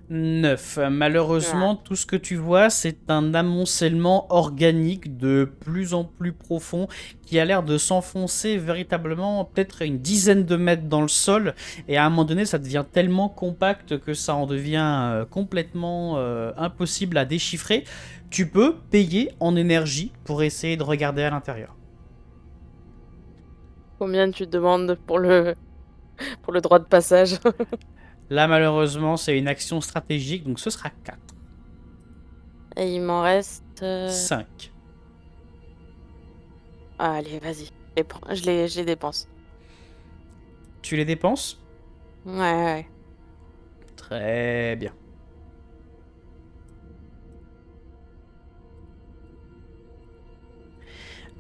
A: 9. Malheureusement, tout ce que tu vois, c'est un amoncellement organique de plus en plus profond qui a l'air de s'enfoncer véritablement peut-être une dizaine de mètres dans le sol. Et à un moment donné, ça devient tellement compact que ça en devient complètement impossible à déchiffrer. Tu peux payer en énergie pour essayer de regarder à l'intérieur.
B: Combien tu demandes pour le droit de passage?
A: Là, malheureusement, c'est une action stratégique, donc ce sera 4.
B: Et il m'en reste...
A: 5.
B: Ah, allez, vas-y. Je les dépense.
A: Tu les dépenses?
B: Ouais, ouais.
A: Très bien.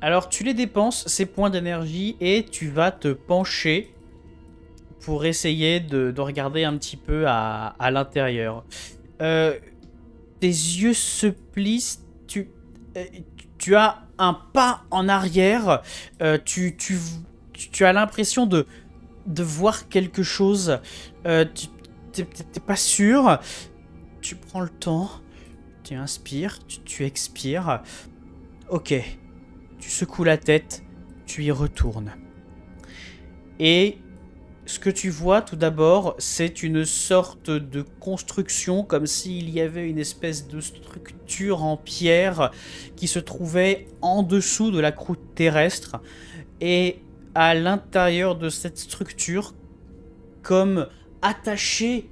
A: Alors tu les dépenses, ces points d'énergie, et tu vas te pencher pour essayer de regarder un petit peu à l'intérieur. Tes yeux se plissent, euh, tu as un pas en arrière, tu as l'impression de voir quelque chose, t'es pas sûr, tu prends le temps, tu inspires, tu expires, ok. Tu secoues la tête, tu y retournes. Et ce que tu vois tout d'abord, c'est une sorte de construction, comme s'il y avait une espèce de structure en pierre qui se trouvait en dessous de la croûte terrestre. Et à l'intérieur de cette structure, comme attaché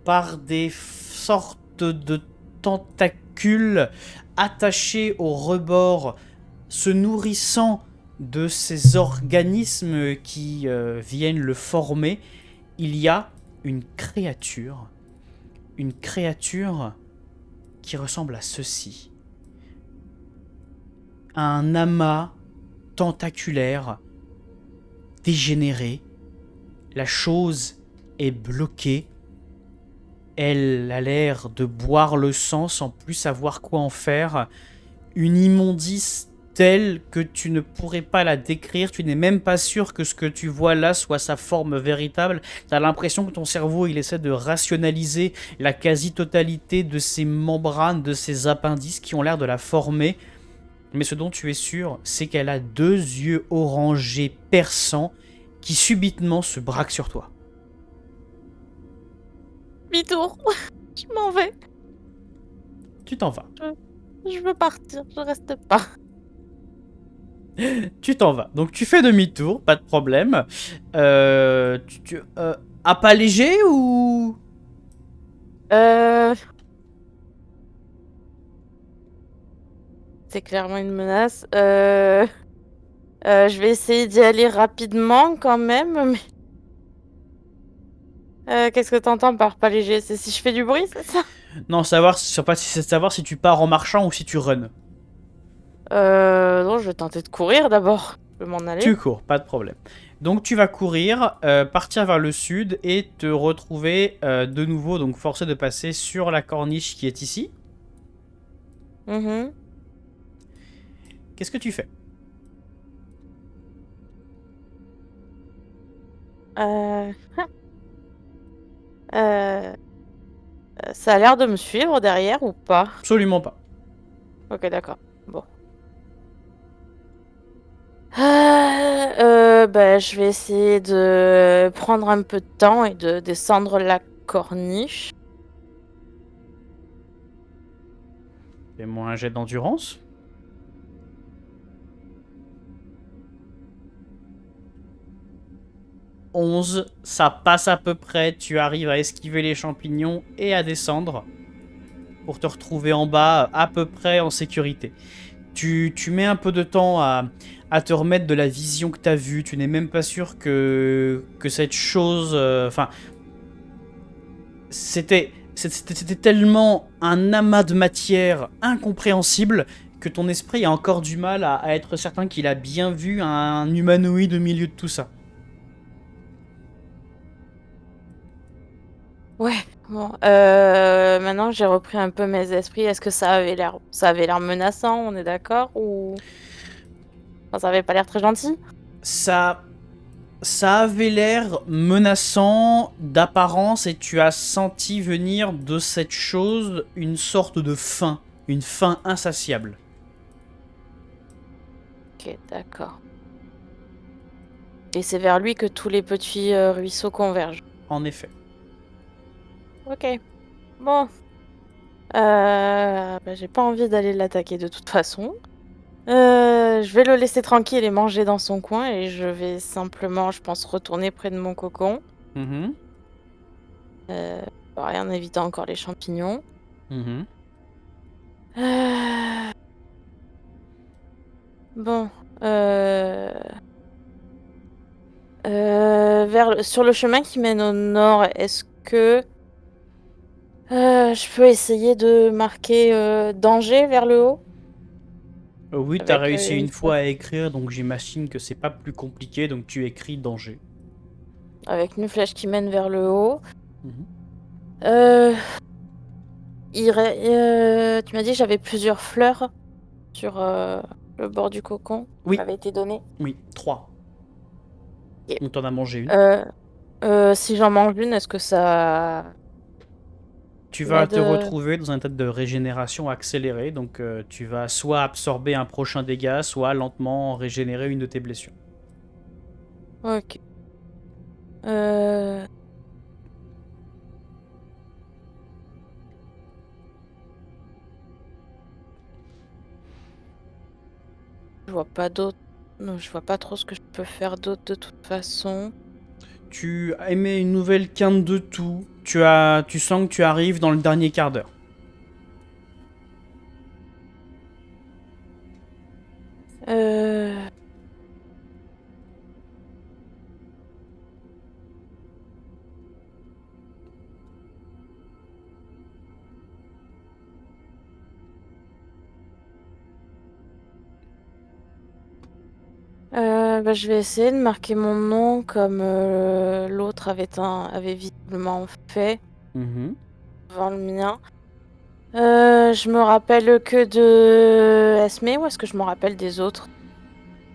A: par des sortes de tentacules attachés au rebord, se nourrissant de ces organismes qui viennent le former, il y a une créature qui ressemble à ceci. Un amas tentaculaire, dégénéré. La chose est bloquée. Elle a l'air de boire le sang sans plus savoir quoi en faire. Une immondice telle que tu ne pourrais pas la décrire. Tu n'es même pas sûr que ce que tu vois là soit sa forme véritable. Tu as l'impression que ton cerveau il essaie de rationaliser la quasi-totalité de ces membranes, de ces appendices qui ont l'air de la former. Mais ce dont tu es sûr, c'est qu'elle a 2 yeux orangés perçants qui subitement se braquent sur toi.
B: Mi-tour. Je m'en vais.
A: Tu t'en vas.
B: Je veux partir, je reste pas.
A: Tu t'en vas. Donc tu fais demi-tour, pas de problème. À pas léger ou...
B: C'est clairement une menace. Je vais essayer d'y aller rapidement quand même, mais... qu'est-ce que t'entends par pas léger? C'est si je fais du bruit, c'est ça?
A: Non, pas si c'est de savoir si tu pars en marchant ou si tu runs.
B: Non, je vais tenter de courir d'abord. Je vais m'en aller.
A: Tu cours, pas de problème. Donc tu vas courir, partir vers le sud et te retrouver de nouveau, donc forcé de passer sur la corniche qui est ici.
B: Mhm.
A: Qu'est-ce que tu fais?
B: Euh... Ça a l'air de me suivre derrière ou pas?
A: Absolument pas.
B: Ok, d'accord. Bon. Je vais essayer de prendre un peu de temps et de descendre la corniche.
A: Fais-moi un jet d'endurance. « 11, ça passe à peu près, tu arrives à esquiver les champignons et à descendre pour te retrouver en bas à peu près en sécurité. Tu mets un peu de temps à te remettre de la vision que tu as vue, tu n'es même pas sûr que cette chose... c'était tellement un amas de matière incompréhensible que ton esprit a encore du mal à être certain qu'il a bien vu un humanoïde au milieu de tout ça.
B: Ouais, bon. Maintenant que j'ai repris un peu mes esprits, est-ce que ça avait l'air menaçant, on est d'accord? Ou... Enfin, ça avait pas l'air très gentil?
A: Ça avait l'air menaçant d'apparence et tu as senti venir de cette chose une sorte de faim, une faim insatiable.
B: Ok, d'accord. Et c'est vers lui que tous les petits ruisseaux convergent.
A: En effet.
B: Ok. Bon. J'ai pas envie d'aller l'attaquer de toute façon. Je vais le laisser tranquille et manger dans son coin et je vais simplement, je pense, retourner près de mon cocon.
A: Mhm.
B: Pareil, en évitant encore les champignons.
A: Mhm.
B: Bon. Sur le chemin qui mène au nord, est-ce que je peux essayer de marquer danger vers le haut?
A: Oui, t'as
B: Avec
A: réussi
B: une
A: une fois à écrire, donc j'imagine que c'est pas plus compliqué, donc tu écris danger.
B: avec une flèche qui mène vers le haut.
A: Mhm.
B: Tu m'as dit que j'avais plusieurs fleurs sur le bord du cocon qui
A: Oui.
B: m'avait été donné.
A: Oui, 3.
B: Ok.
A: Donc t'en as mangé une.
B: Si j'en mange une, est-ce que ça...
A: Tu vas te
B: l'aide,
A: retrouver dans un état de régénération accéléré, donc tu vas soit absorber un prochain dégât, soit lentement régénérer une de tes blessures.
B: Ok. Euh... Je vois pas d'autre. Non, je vois pas trop ce que je peux faire d'autre de toute façon.
A: Tu émets une nouvelle quinte de tout. Tu sens que tu arrives dans le dernier quart d'heure.
B: Euh... je vais essayer de marquer mon nom comme l'autre avait visiblement fait
A: Mhm.
B: devant le mien. Je me rappelle que de Esme ou est-ce que je me rappelle des autres?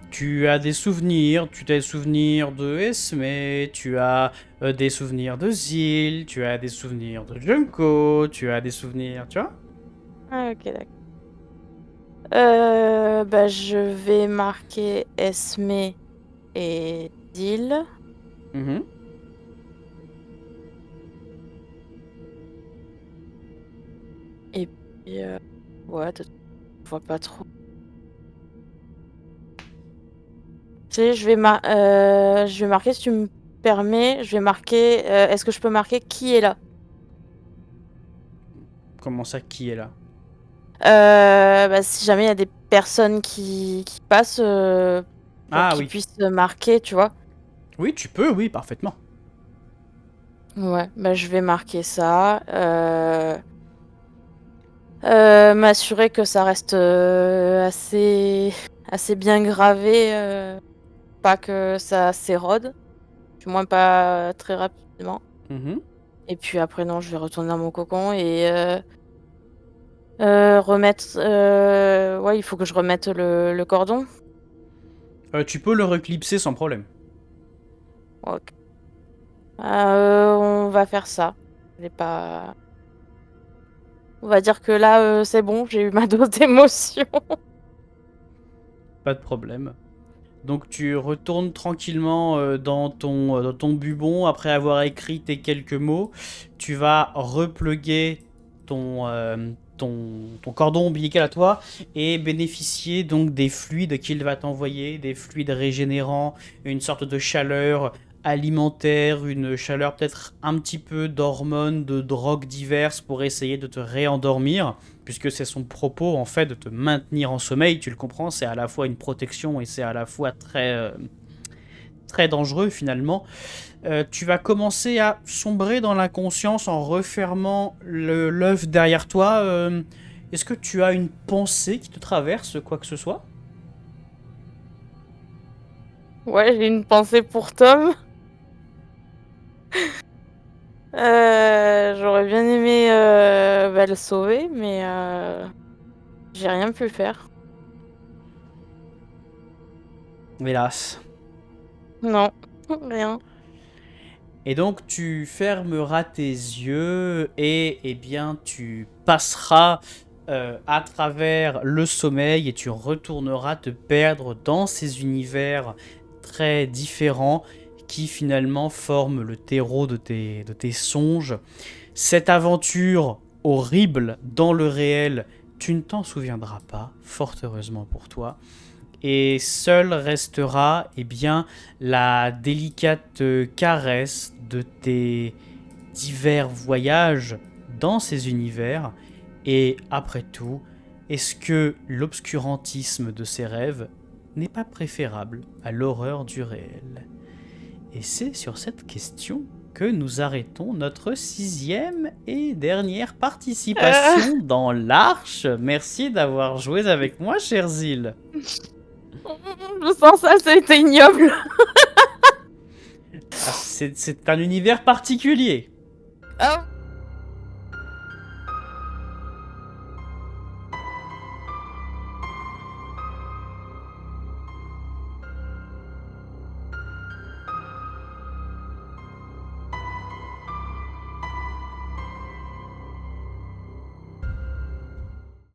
A: Tu as des souvenirs, tu as des souvenirs de Esme, tu as des souvenirs de Zil, tu as des souvenirs de Junko, tu as des souvenirs, tu vois?
B: Ah, ok, d'accord. Je vais marquer Esme et Dil.
A: Mhm.
B: Et puis, ouais, je vois pas trop. Tu sais, je vais marquer, si tu me permets, je vais marquer. Est-ce que je peux marquer qui est là?
A: Comment ça, qui est là?
B: Si jamais il y a des personnes qui passent, pour
A: Ah
B: qu'ils
A: oui.
B: puissent marquer, tu vois.
A: Oui, tu peux, oui, parfaitement.
B: Ouais, je vais marquer ça. M'assurer que ça reste assez bien gravé, pas que ça s'érode, du moins pas très rapidement.
A: Mhm.
B: Et puis après, non, je vais retourner dans mon cocon et remettre. Ouais, il faut que je remette le cordon.
A: Tu peux le reclipser sans problème.
B: Ok. On va faire ça. J'ai pas. On va dire que là, c'est bon, j'ai eu ma dose d'émotion.
A: Pas de problème. Donc tu retournes tranquillement dans ton bubon après avoir écrit tes quelques mots. Tu vas repluguer ton cordon ombilical à toi et bénéficier donc des fluides qu'il va t'envoyer, des fluides régénérants, une sorte de chaleur alimentaire, une chaleur peut-être un petit peu d'hormones, de drogues diverses pour essayer de te réendormir, puisque c'est son propos en fait de te maintenir en sommeil, tu le comprends, c'est à la fois une protection et c'est à la fois très dangereux finalement. Tu vas commencer à sombrer dans l'inconscience en refermant l'œuf derrière toi. Est-ce que tu as une pensée qui te traverse, quoi que ce soit?
B: Ouais, j'ai une pensée pour Tom. J'aurais bien aimé le sauver, mais j'ai rien pu faire.
A: Hélas.
B: Non, rien.
A: Et donc tu fermeras tes yeux et eh bien tu passeras à travers le sommeil et tu retourneras te perdre dans ces univers très différents qui finalement forment le terreau de tes songes. Cette aventure horrible dans le réel, tu ne t'en souviendras pas, fort heureusement pour toi. Et seule restera eh bien, la délicate caresse de tes divers voyages dans ces univers. Et après tout, est-ce que l'obscurantisme de ces rêves n'est pas préférable à l'horreur du réel? Et c'est sur cette question que nous arrêtons notre 6e et dernière participation dans l'Arche. Merci d'avoir joué avec moi, cher Zil.
B: Je sens ça, ça a été ignoble.
A: C'est un univers particulier.
B: Ah.